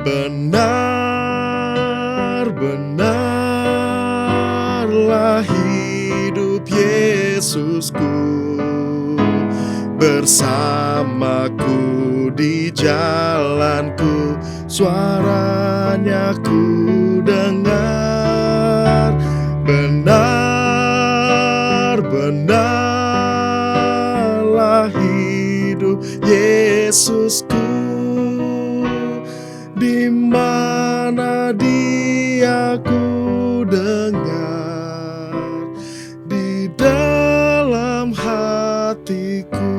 Benar-benarlah hidup Yesusku, bersamaku di jalanku, suaranya ku dengar. Benar-benarlah hidup Yesusku, di mana Dia ku dengar, di dalam hatiku.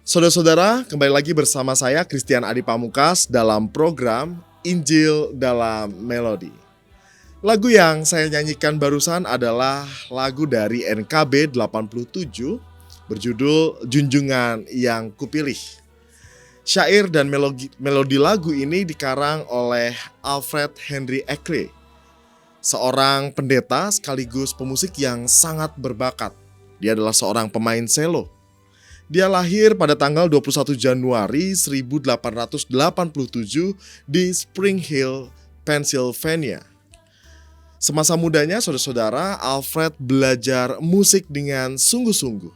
Saudara-saudara, kembali lagi bersama saya Christian Adi Pamungkas dalam program Injil dalam Melodi. Lagu yang saya nyanyikan barusan adalah lagu dari NKB 87 berjudul Junjungan Yang Kupilih. Syair dan melodi lagu ini dikarang oleh Alfred Henry Eckley, seorang pendeta sekaligus pemusik yang sangat berbakat. Dia adalah seorang pemain selo. Dia lahir pada tanggal 21 Januari 1887 di Spring Hill, Pennsylvania. Semasa mudanya, saudara-saudara, Alfred belajar musik dengan sungguh-sungguh.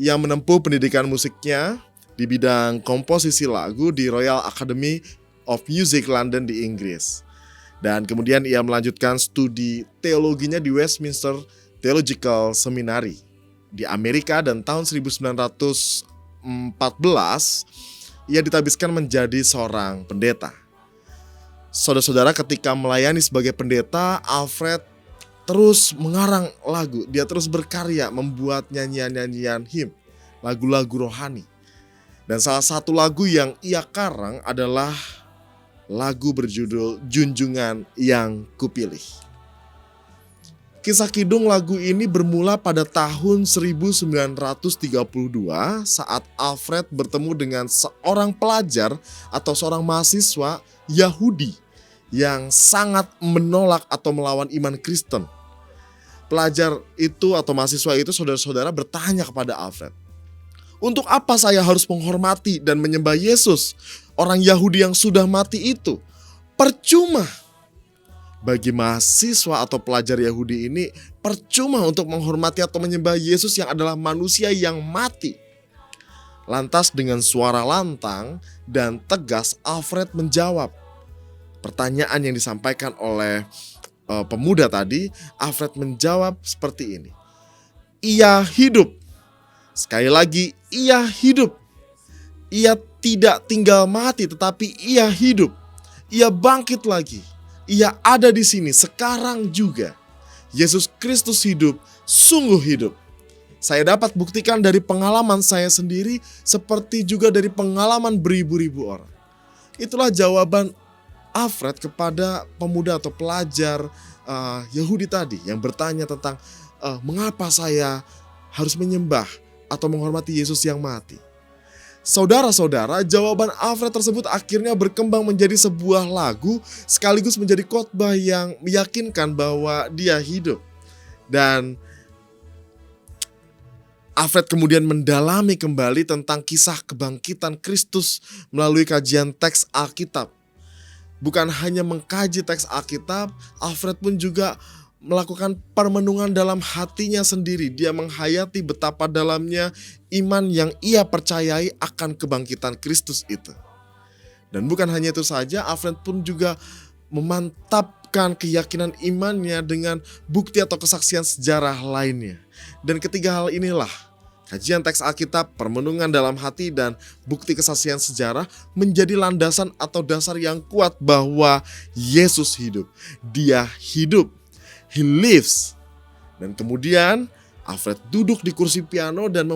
Ia menempuh pendidikan musiknya di bidang komposisi lagu di Royal Academy of Music London di Inggris. Dan kemudian ia melanjutkan studi teologinya di Westminster Theological Seminary di Amerika, dan tahun 1914 ia ditabiskan menjadi seorang pendeta. Saudara-saudara, ketika melayani sebagai pendeta, Alfred terus mengarang lagu. Dia terus berkarya membuat nyanyian-nyanyian hymn, lagu-lagu rohani. Dan salah satu lagu yang ia karang adalah lagu berjudul Junjungan Yang Kupilih. Kisah kidung lagu ini bermula pada tahun 1932 saat Alfred bertemu dengan seorang pelajar atau seorang mahasiswa Yahudi yang sangat menolak atau melawan iman Kristen. Pelajar itu atau mahasiswa itu, saudara-saudara, bertanya kepada Alfred, "Untuk apa saya harus menghormati dan menyembah Yesus, orang Yahudi yang sudah mati itu? Percuma." Bagi mahasiswa atau pelajar Yahudi ini, percuma untuk menghormati atau menyembah Yesus yang adalah manusia yang mati. Lantas dengan suara lantang dan tegas, Alfred menjawab pertanyaan yang disampaikan oleh pemuda tadi. Alfred menjawab seperti ini, "Ia hidup." Sekali lagi, ia hidup. Ia tidak tinggal mati, tetapi ia hidup. Ia bangkit lagi. Ia ada di sini sekarang juga. Yesus Kristus hidup, sungguh hidup. Saya dapat buktikan dari pengalaman saya sendiri, seperti juga dari pengalaman beribu-ribu orang. Itulah jawaban Alfred kepada pemuda atau pelajar Yahudi tadi yang bertanya tentang mengapa saya harus menyembah atau menghormati Yesus yang mati. Saudara-saudara, jawaban Alfred tersebut akhirnya berkembang menjadi sebuah lagu sekaligus menjadi khotbah yang meyakinkan bahwa dia hidup. Dan Alfred kemudian mendalami kembali tentang kisah kebangkitan Kristus melalui kajian teks Alkitab. Bukan hanya mengkaji teks Alkitab, Alfred pun juga melakukan permenungan dalam hatinya sendiri. Dia menghayati betapa dalamnya iman yang ia percayai akan kebangkitan Kristus itu. Dan bukan hanya itu saja, Alfred pun juga memantapkan keyakinan imannya dengan bukti atau kesaksian sejarah lainnya. Dan ketiga hal inilah, kajian teks Alkitab, permenungan dalam hati, dan bukti kesaksian sejarah menjadi landasan atau dasar yang kuat bahwa Yesus hidup. Dia hidup. He lives. Dan kemudian Alfred duduk di kursi piano dan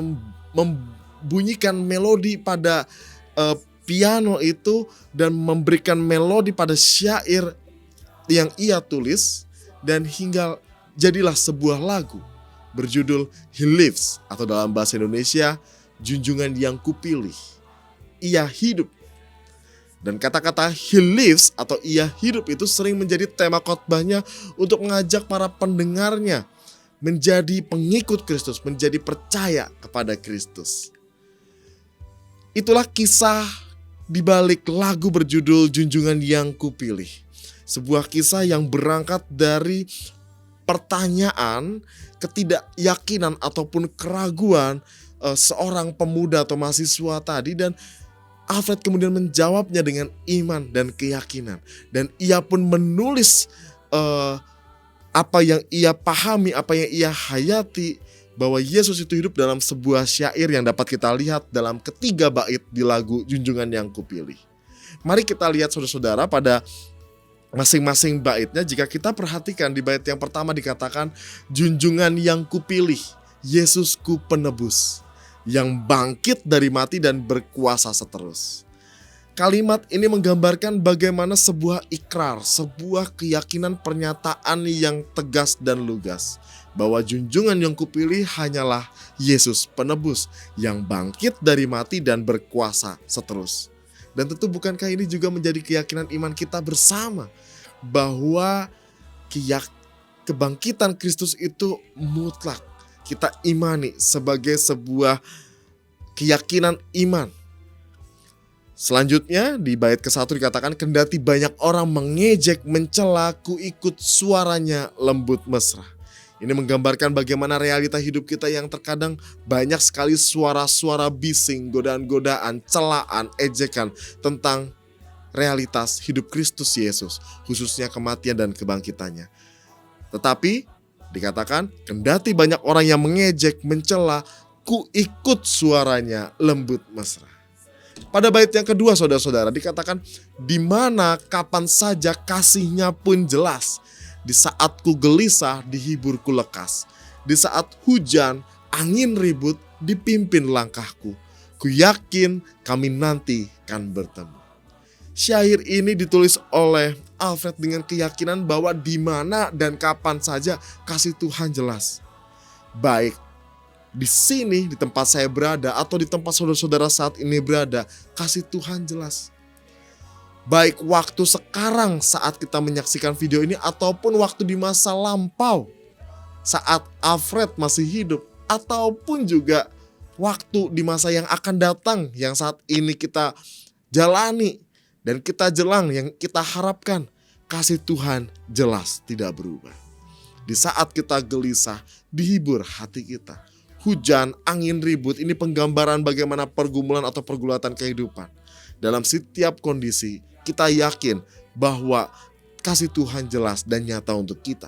membunyikan melodi pada piano itu dan memberikan melodi pada syair yang ia tulis, dan hingga jadilah sebuah lagu berjudul He Lives, atau dalam bahasa Indonesia, Junjungan Yang Kupilih. Ia hidup. Dan kata-kata He Lives atau ia hidup itu sering menjadi tema khotbahnya untuk mengajak para pendengarnya menjadi pengikut Kristus, menjadi percaya kepada Kristus. Itulah kisah di balik lagu berjudul Junjungan Yang Kupilih. Sebuah kisah yang berangkat dari pertanyaan, ketidakyakinan ataupun keraguan seorang pemuda atau mahasiswa tadi, dan Alfred kemudian menjawabnya dengan iman dan keyakinan. Dan ia pun menulis apa yang ia pahami, apa yang ia hayati, bahwa Yesus itu hidup dalam sebuah syair yang dapat kita lihat dalam ketiga bait di lagu Junjungan Yang Kupilih. Mari kita lihat saudara-saudara pada masing-masing baitnya. Jika kita perhatikan di bait yang pertama dikatakan, Junjungan Yang Kupilih, Yesusku penebus, yang bangkit dari mati dan berkuasa seterus. Kalimat ini menggambarkan bagaimana sebuah ikrar, sebuah keyakinan, pernyataan yang tegas dan lugas, bahwa junjungan yang kupilih hanyalah Yesus penebus yang bangkit dari mati dan berkuasa seterus. Dan tentu bukankah ini juga menjadi keyakinan iman kita bersama, bahwa kebangkitan Kristus itu mutlak kita imani sebagai sebuah keyakinan iman. Selanjutnya di bait ke-1 dikatakan, kendati banyak orang mengejek, mencela, ku ikut suaranya lembut mesra. Ini menggambarkan bagaimana realita hidup kita yang terkadang banyak sekali suara-suara bising, godaan-godaan, celaan, ejekan tentang realitas hidup Kristus Yesus, khususnya kematian dan kebangkitannya. Tetapi dikatakan, kendati banyak orang yang mengejek, mencela, ku ikut suaranya lembut mesra. Pada bait yang kedua saudara-saudara dikatakan, di mana kapan saja kasihnya pun jelas, di saat ku gelisah dihibur ku lekas, di saat hujan angin ribut dipimpin langkahku, ku yakin kami nanti kan bertemu. Syair ini ditulis oleh Alfred dengan keyakinan bahwa di mana dan kapan saja kasih Tuhan jelas. Baik di sini, di tempat saya berada, atau di tempat saudara-saudara saat ini berada, kasih Tuhan jelas. Baik waktu sekarang saat kita menyaksikan video ini, ataupun waktu di masa lampau saat Alfred masih hidup, ataupun juga waktu di masa yang akan datang yang saat ini kita jalani dan kita jelang, yang kita harapkan, kasih Tuhan jelas tidak berubah. Di saat kita gelisah, dihibur hati kita. Hujan, angin ribut, ini penggambaran bagaimana pergumulan atau pergulatan kehidupan. Dalam setiap kondisi, kita yakin bahwa kasih Tuhan jelas dan nyata untuk kita.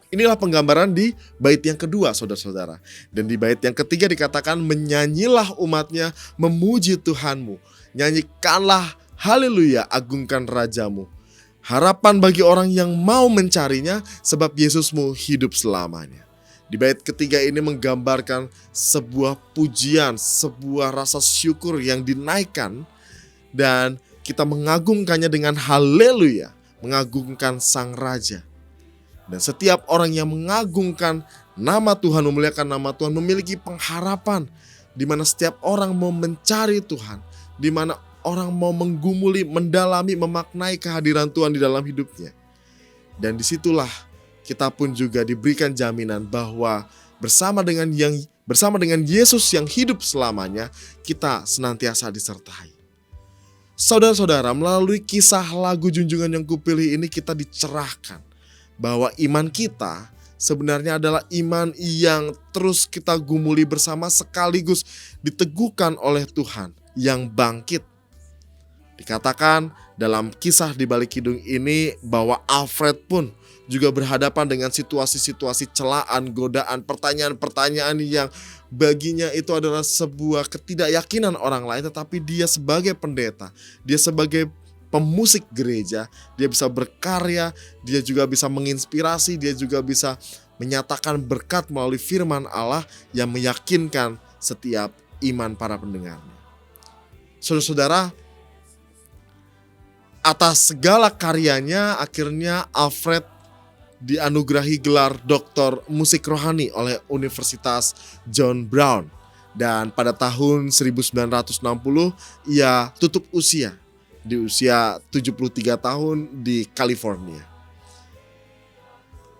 Inilah penggambaran di bait yang kedua saudara-saudara. Dan di bait yang ketiga dikatakan, menyanyilah umatnya, memuji Tuhanmu. Nyanyikanlah haleluya, agungkan rajamu. Harapan bagi orang yang mau mencarinya, sebab Yesusmu hidup selamanya. Di bait ketiga ini menggambarkan sebuah pujian, sebuah rasa syukur yang dinaikkan, dan kita mengagungkannya dengan haleluya, mengagungkan Sang Raja. Dan setiap orang yang mengagungkan nama Tuhan, memuliakan nama Tuhan, memiliki pengharapan, di mana setiap orang mau mencari Tuhan, di mana orang mau menggumuli, mendalami, memaknai kehadiran Tuhan di dalam hidupnya. Dan disitulah kita pun juga diberikan jaminan bahwa bersama dengan Yesus yang hidup selamanya, kita senantiasa disertai. Saudara-saudara, melalui kisah lagu Junjungan Yang Kupilih ini kita dicerahkan bahwa iman kita sebenarnya adalah iman yang terus kita gumuli bersama, sekaligus diteguhkan oleh Tuhan yang bangkit. Dikatakan dalam kisah di balik kidung ini bahwa Alfred pun juga berhadapan dengan situasi-situasi celaan, godaan, pertanyaan-pertanyaan yang baginya itu adalah sebuah ketidakyakinan orang lain. Tetapi dia sebagai pendeta, dia sebagai pemusik gereja, dia bisa berkarya, dia juga bisa menginspirasi, dia juga bisa menyatakan berkat melalui firman Allah yang meyakinkan setiap iman para pendengarnya. Saudara-saudara, atas segala karyanya akhirnya Alfred dianugerahi gelar Doktor Musik Rohani oleh Universitas John Brown. Dan pada tahun 1960 ia tutup usia di usia 73 tahun di California.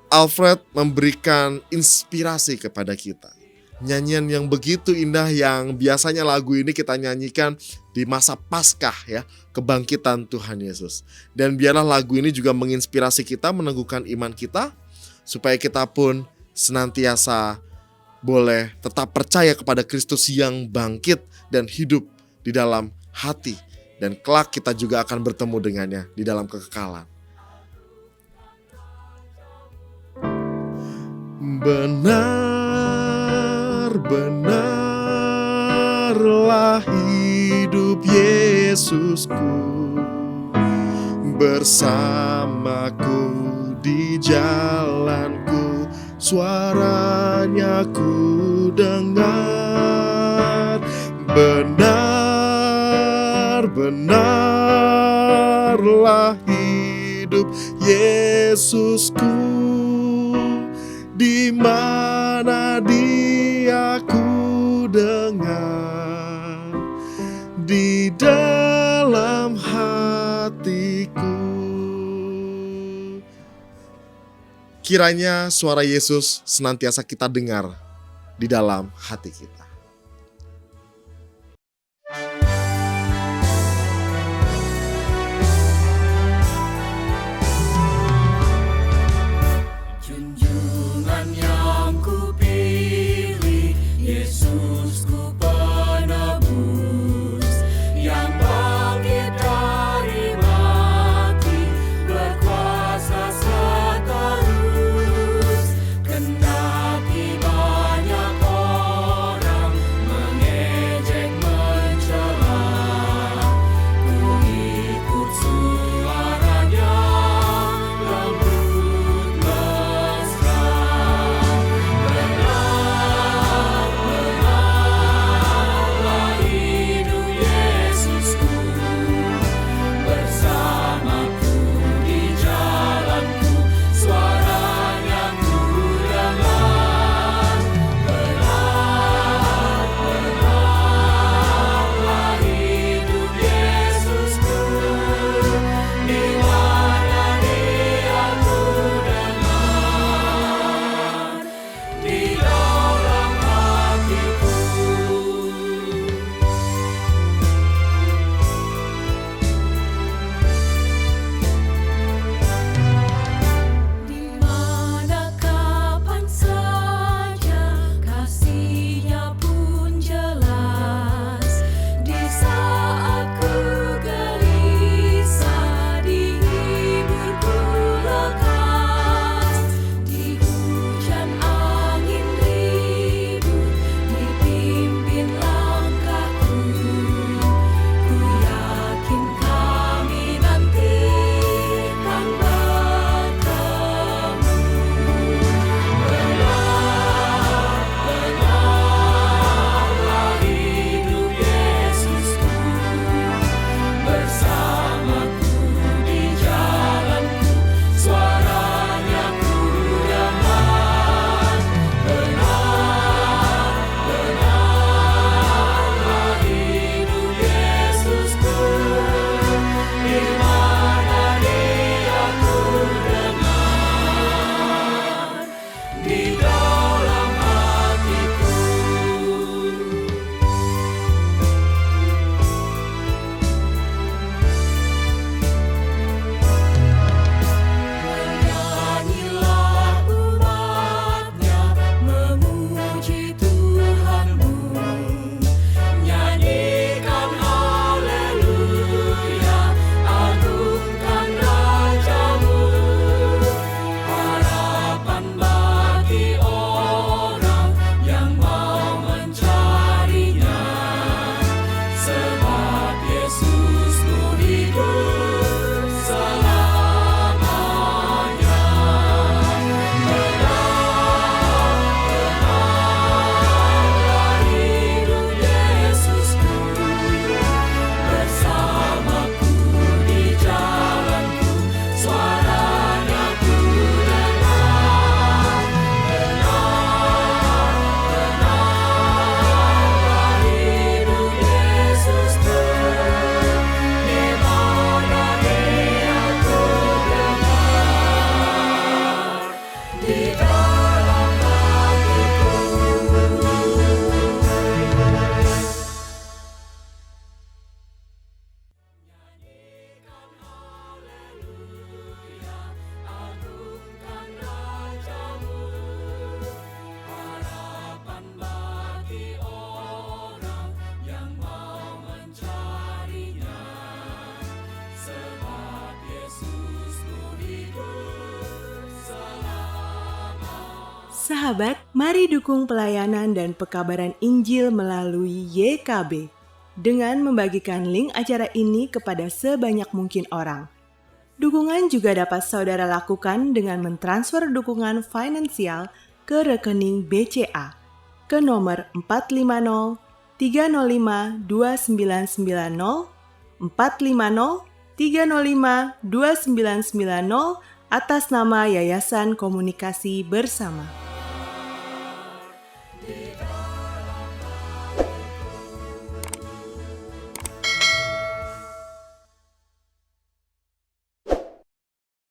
Alfred memberikan inspirasi kepada kita. Nyanyian yang begitu indah yang biasanya lagu ini kita nyanyikan di masa Paskah ya, kebangkitan Tuhan Yesus. Dan biarlah lagu ini juga menginspirasi kita, meneguhkan iman kita, supaya kita pun senantiasa boleh tetap percaya kepada Kristus yang bangkit dan hidup di dalam hati. Dan kelak kita juga akan bertemu dengannya di dalam kekekalan. Benar-benarlah hidup Yesusku, bersamaku di jalanku, suaranya ku dengar. Benar-benarlah hidup Yesusku, di mana Dia ku dengar, di dalam hatiku. Kiranya suara Yesus senantiasa kita dengar di dalam hati kita. Junjungan yang kupilih, Yesusku penebus, yang bangkit dari mati, berkuasa seterus. Kendati banyak orang Sahabat, mari dukung pelayanan dan pekabaran Injil melalui YKB dengan membagikan link acara ini kepada sebanyak mungkin orang. Dukungan juga dapat saudara lakukan dengan mentransfer dukungan finansial ke rekening BCA ke nomor 450 305 2990 450 305 2990 atas nama Yayasan Komunikasi Bersama.